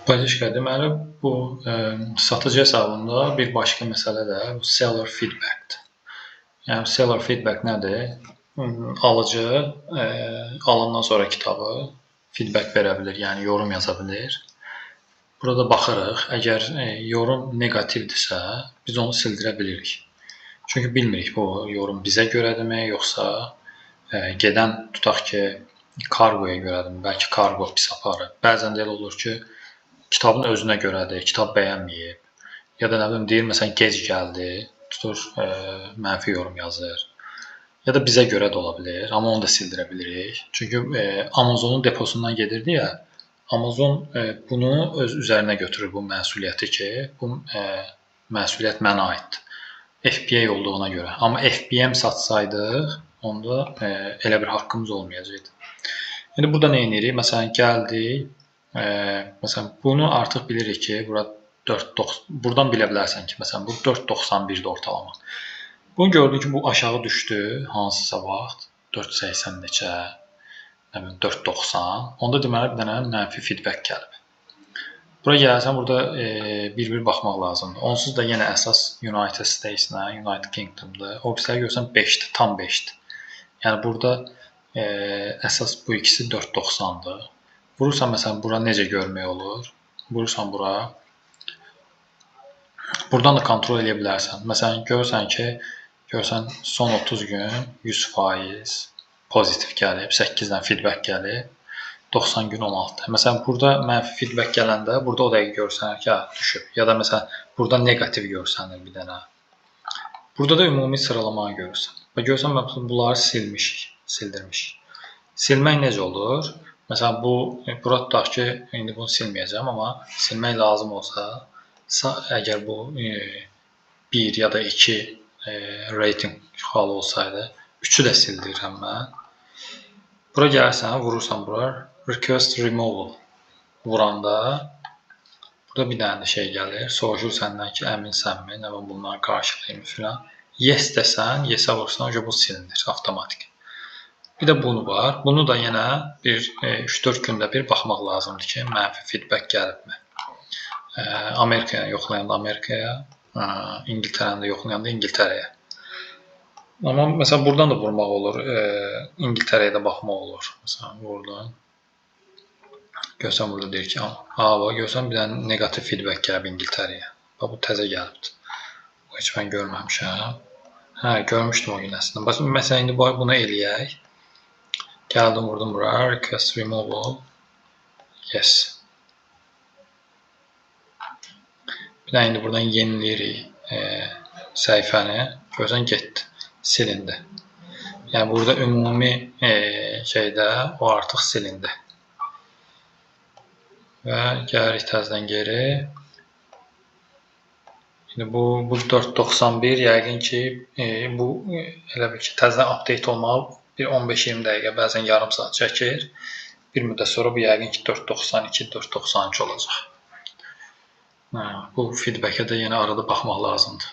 Podişka, deməli bu satıcı hesabında bir başqa məsələ də bu seller feedback'dir. Yəni seller feedback nədir? Alıcı alandan sonra kitabı feedback verə bilir, yəni yorum yaza bilir. Burada baxırıq, əgər yorum negativdirsə, biz onu sildirə bilirik. Çünki bilmirik bu yorum bizə görədirmi, yoxsa gedən tutaq ki, kargoya görədirmi? Bəlkə kargo pis aparır. Bəzən də elə olur ki, kitabın özünə görədir, kitab bəyənməyib. Ya da nə bilim deyir, məsələn, gec gəldi, tutur mənfi yorum yazır. Ya da bizə görə də ola bilər, amma onu da sildirə bilirik. Çünki Amazonun deposundan gedirdi ya, Amazon bunu öz üzərinə götürür bu məsuliyyəti ki, bu məsuliyyət mənə aiddir. FBA olduğuna görə. Amma FBM satsaydıq, onda elə bir haqqımız olmayacaqdı. İndi burada nə edirik? Məsələn, gəldik. Məsələn, bunu artıq bilirik ki, buradan bilə bilərsən ki, məsələn, bu 4.91-də ortalama. Bunu gördük ki, bu aşağı düşdü hansısa vaxt, 4.80 neçə, 4.90. Onda deməli bir dənə mənfi feedback gəlib. Bura gəlsən, burada bir-bir baxmaq lazımdır. Onsuz da yenə əsas United States-nə, United Kingdom-da. O birisi görsən 5-dir, tam 5-dir. Yəni burada əsas bu ikisi 4.90-dır. Vurursan, məsələn, bura necə görmək olur? Vurursan bura. Buradan da kontrol edə bilərsən. Məsələn, görürsən ki, son 30 gün 100% pozitiv gəlib, 8-dən feedback gəlib, 90 gün 16. Məsələn, burada mənfi feedback gələndə, burada o dəqiqə görürsən ki, düşüb. Ya da məsələn, burada negativ görsənir bir dənə. Burada da ümumi sıralamanı görürsən. Və görürsən, bunları sildirmişik. Silmək necə olur? Məsələn, bura tutaq ki, indi bunu silməyəcəm, amma silmək lazım olsa, əgər bu 1 ya da 2 rating xalı olsaydı, 3-ü də sildirirəm mən. Bura gəlirsən, vurursan bura, request removal vuranda, burada bir dənə şey gəlir, soruşur səndən ki, əminsənmi, nə var bunları qarşılayım filan. Yes desən, yes-ə vursan, bu silinir avtomatik. Bir də bunu var. Bunu da yenə 3-4 gündə bir baxmaq lazımdır ki, mənfi feedback gəlibmi. Amerikaya yoxlayanda Amerikaya, İngiltərəni də yoxlayanda İngiltərəyə. Amma məsələn, buradan da vurmaq olur, İngiltərəyə də baxmaq olur. Məsələn, buradan. Görsən, burada deyir ki, görsən, bir dənə negativ feedback gəlib İngiltərəyə. Bu təzə gəlibdir. Heç mən görməmişəm. Görmüşdüm o gün əslində. Məsələn, indi bunu eləyək. Gəldim, vurdum bura, request removal, yes. Bir də indi buradan yeniləyirik səhifəni, görsən getdi, silindi. Yəni burada ümumi şeydə o artıq silindi. Və gəlirik təzədən geri. Şimdi bu 4.91 yəqin ki, bu elə bir ki, təzədən update olmalı. Bir 15-20 dəqiqə, bəzən yarım saat çəkir. Bir müddət sonra bu yəqin ki 4.92, 4.93 olacaq. Bu feedback'ə də yenə arada baxmaq lazımdır.